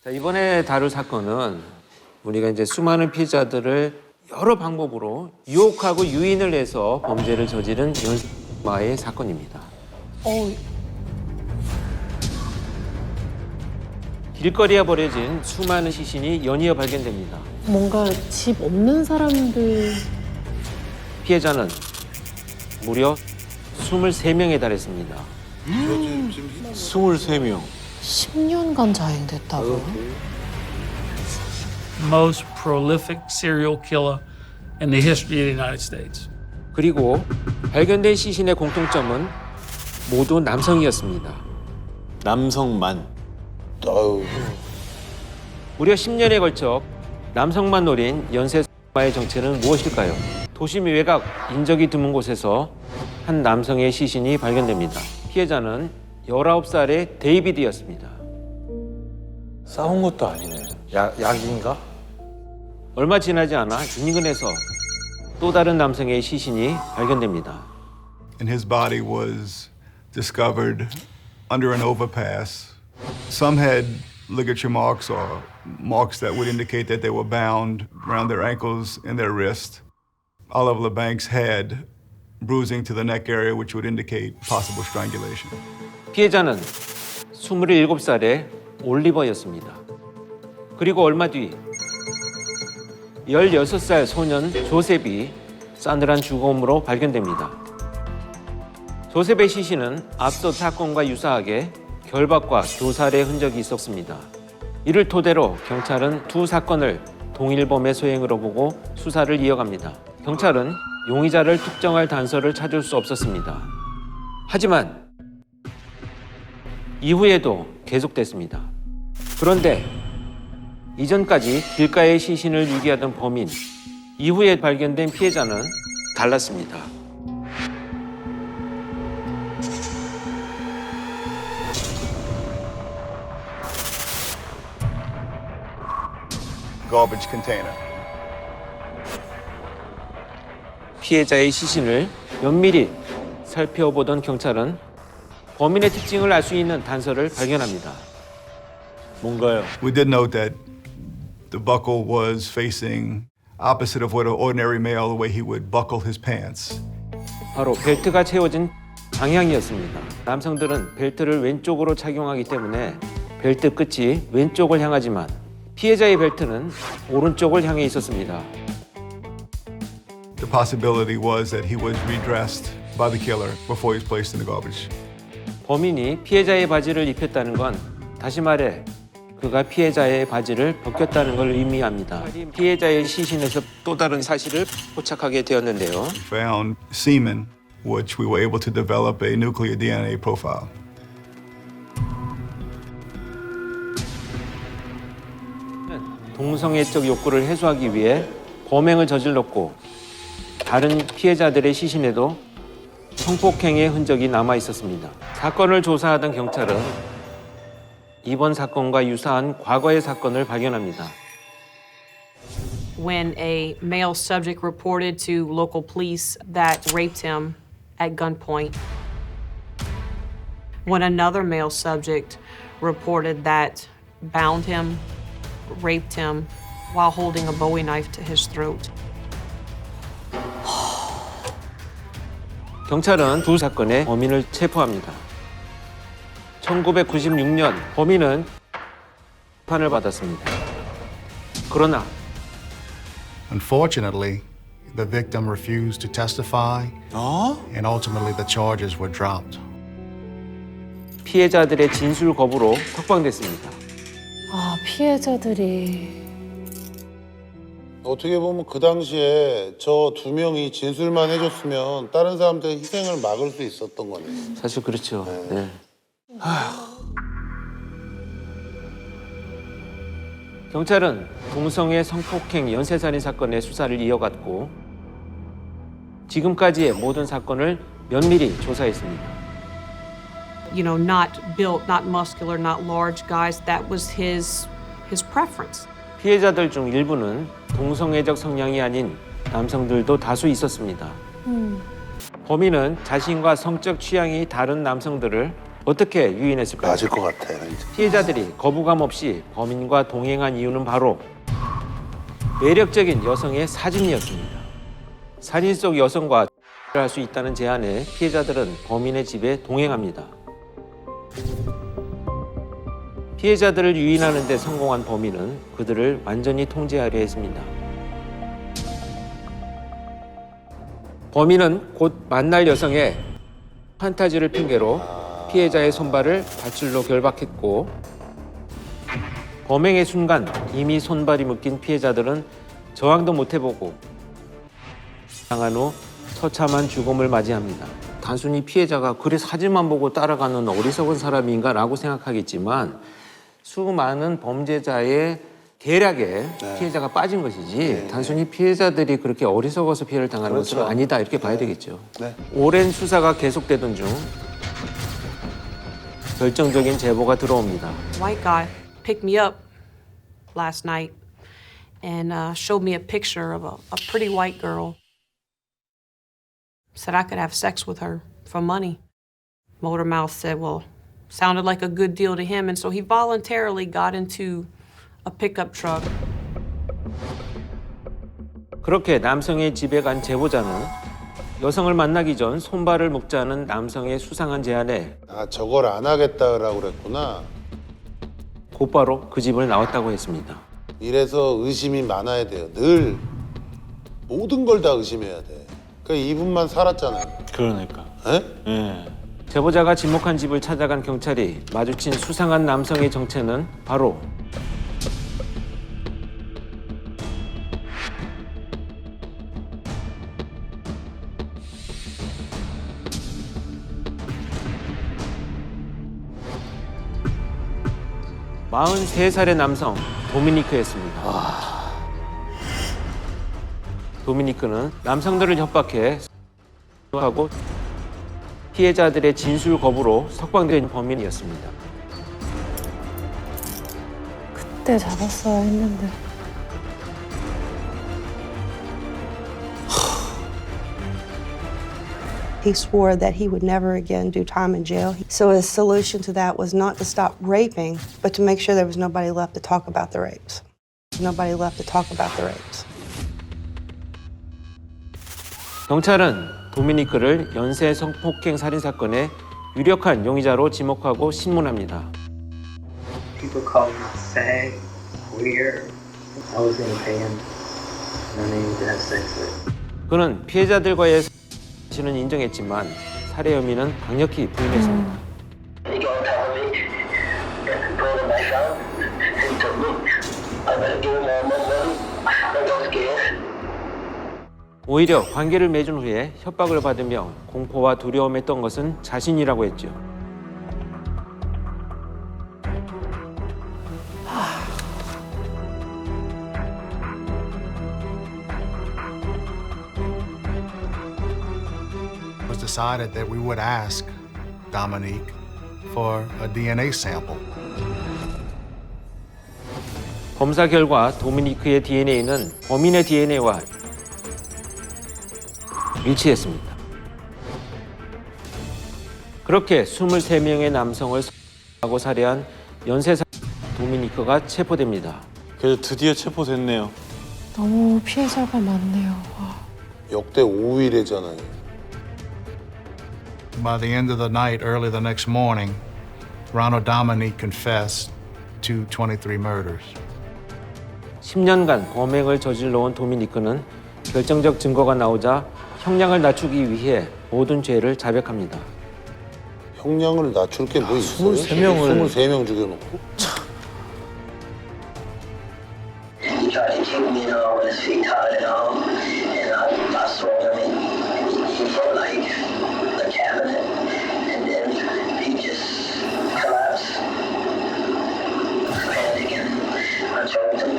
자, 이번에 다룰 사건은 우리가 이제 수많은 피해자들을 여러 방법으로 유혹하고 유인을 해서 범죄를 저지른 연마의 사건입니다. 길거리에 버려진 수많은 시신이 연이어 발견됩니다. 뭔가 집 없는 사람들. 피해자는 무려 23명에 달했습니다. 23명. 10년간 자행됐다고요? most prolific serial killer in the history of the United States. 그리고 발견된 시신의 공통점은 모두 남성이었습니다. 남성만. 무려 10년에 걸쳐 남성만 노린 연쇄마의 정체는 무엇일까요? 도심 외곽 인적이 드문 곳에서 한 남성의 시신이 발견됩니다. 피해자는 19살의 데이비드였습니다. 싸운 것도 아니네. 약인가? 얼마 지나지 않아 인근에서 또 다른 남성의 시신이 발견됩니다. And his body was discovered under an overpass. Some had ligature marks or marks that would indicate that they were bound around their ankles and their wrist. Oliver LeBancs had bruising to the neck area, which would indicate possible strangulation. 피해자는 27살의 올리버였습니다. 그리고 얼마 뒤 16살 소년 조셉이 싸늘한 죽음으로 발견됩니다. 조셉의 시신은 앞서 사건과 유사하게 결박과 교살의 흔적이 있었습니다. 이를 토대로 경찰은 두 사건을 동일범의 소행으로 보고 수사를 이어갑니다. 경찰은 용의자를 특정할 단서를 찾을 수 없었습니다. 하지만 이후에도 계속됐습니다. 그런데 이전까지 길가의 시신을 유기하던 범인, 이후에 발견된 피해자는 달랐습니다. Garbage container. 피해자의 시신을 면밀히 살펴보던 경찰은 범인의 특징을 알 수 있는 단서를 발견합니다. 뭔가요? We did note that the buckle was facing opposite of what an ordinary male, the way he would buckle his pants. 바로 벨트가 채워진 방향이었습니다. 남성들은 벨트를 왼쪽으로 착용하기 때문에 벨트 끝이 왼쪽을 향하지만 피해자의 벨트는 오른쪽을 향해 있었습니다. The possibility was that he was redressed by the killer before he was placed in the garbage. 범인이 피해자의 바지를 입혔다는 건 다시 말해 그가 피해자의 바지를 벗겼다는 걸 의미합니다. 피해자의 시신에서 또 다른 사실을 포착하게 되었는데요. We found semen, which we were able to develop a nuclear DNA profile. 동성애적 욕구를 해소하기 위해 범행을 저질렀고 다른 피해자들의 시신에도 성폭행의 흔적이 남아 있었습니다. 사건을 조사하던 경찰은 이번 사건과 유사한 과거의 사건을 발견합니다. When a male subject reported to local police that raped him at gunpoint. When another male subject reported that bound him, raped him while holding a Bowie knife to his throat. 경찰은 두 사건의 범인을 체포합니다. 1996년 범인은 판을 받았습니다. 그러나 Unfortunately, the victim refused to testify, and ultimately the charges were dropped. 피해자들의 진술 거부로 석방됐습니다. 아, 피해자들이. 어떻게 보면 그 당시에 저 두 명이 진술만 해줬으면 다른 사람들의 희생을 막을 수 있었던 거네요. 사실 그렇죠. 네. 경찰은 동성애 성폭행 연쇄살인 사건의 수사를 이어갔고 지금까지의 모든 사건을 면밀히 조사했습니다. You know, not built, not muscular, not large guys. That was his preference. 피해자들 중 일부는 동성애적 성향이 아닌 남성들도 다수 있었습니다. 범인은 자신과 성적 취향이 다른 남성들을 어떻게 유인했을까요? 맞을 것 같아. 피해자들이 거부감 없이 범인과 동행한 이유는 바로 매력적인 여성의 사진이었습니다. 사진 속 여성과 할 수 있다는 제안에 피해자들은 범인의 집에 동행합니다. 피해자들을 유인하는 데 성공한 범인은 그들을 완전히 통제하려 했습니다. 범인은 곧 만날 여성의 판타지를 핑계로 피해자의 손발을 밧줄로 결박했고 범행의 순간 이미 손발이 묶인 피해자들은 저항도 못 해보고 당한 후 처참한 죽음을 맞이합니다. 단순히 피해자가 그래 사진만 보고 따라가는 어리석은 사람인가라고 생각하겠지만 수많은 범죄자의 계략에 피해자가 빠진 것이지 단순히 피해자들이 그렇게 어리석어서 피해를 당하는 것은 아니다 이렇게 봐야 되겠죠. 오랜 수사가 계속되던 중 결정적인 제보가 들어옵니다. White guy picked me up last night and showed me a picture of a pretty white girl. Said I could have sex with her for money. Motormouth said, well, sounded like a good deal to him, and so he voluntarily got into a pickup truck. 그렇게 남성의 집에 간 제보자는 여성을 만나기 전 손발을 묶자는 남성의 수상한 제안에 아, 저걸 안 하겠다라고 그랬구나. 곧바로 그 집을 나왔다고 했습니다. 이래서 의심이 많아야 돼요. 늘 모든 걸 다 의심해야 돼. 그러니까 이분만 살았잖아요. 그러니까. 에? 예. 제보자가 지목한 집을 찾아간 경찰이 마주친 수상한 남성의 정체는 바로 (43살의) 남성 도미니크였습니다. 도미니크는 남성들을 협박해 하고 피해자들의 진술 거부로 석방된 범인이었습니다. 그때 잡았어야 했는데. He swore that he would never again do time in jail. So his solution to that was not to stop raping, but to make sure there was nobody left to talk about the rapes. Nobody left to talk about the rapes. 경찰은 도미니크를 연쇄 성폭행 살인 사건의 유력한 용의자로 지목하고 신문합니다. People call me fag, weird. I was gonna pay him money to have sex with. 그는 피해자들과의 사실은 인정했지만 살해 혐의는 강력히 부인했습니다. He gonna tell me and brother my son and told me I better give him all my money. I don't scared. 오히려 관계를 맺은 후에 협박을 받으며 공포와 두려움했던 것은 자신이라고 했죠. It was decided that we would ask Dominique for a DNA sample. 검사 결과 도미니크의 DNA는 범인의 DNA와 일치했습니다. 그렇게 23명의 남성을 하고 살해한 연쇄사 도미니크가 체포됩니다. 그래서 드디어 체포됐네요. 너무 피해자가 많네요. 와. 역대 5위래잖아요. By the end of the night, early the next morning, Ronald Dominique confessed to 23 murders. 10년간 범행을 저질러온 도미니크는 결정적 증거가 나오자 형량을 낮추기 위해 모든 죄를 자백합니다. 형량을 낮출 게 뭐 있어요? 23명 죽여놓고. He tried to kick me and all with his feet tied and all, and I swung him and he hit like a cabinet, and then he just collapsed. Panicking, I choked him.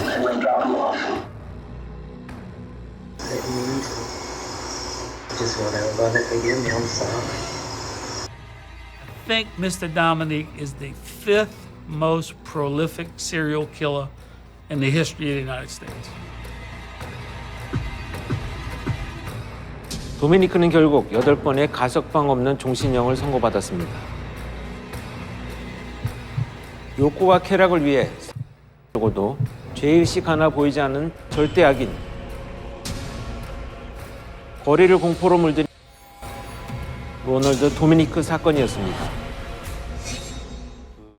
I went and dropped him off. I didn't mean to. Just want everybody to forgive me. I'm sorry. I think Mr. Dominique is the 5th most prolific serial killer in the history of the United States. 도미니크는 결국 8번의 가석방 없는 종신형을 선고받았습니다. 요코가 쾌락을 위해 도 죄의식 하나 보이지 않는 절대 악인, 거리를 공포로 물들인 로널드 도미니크 사건이었습니다.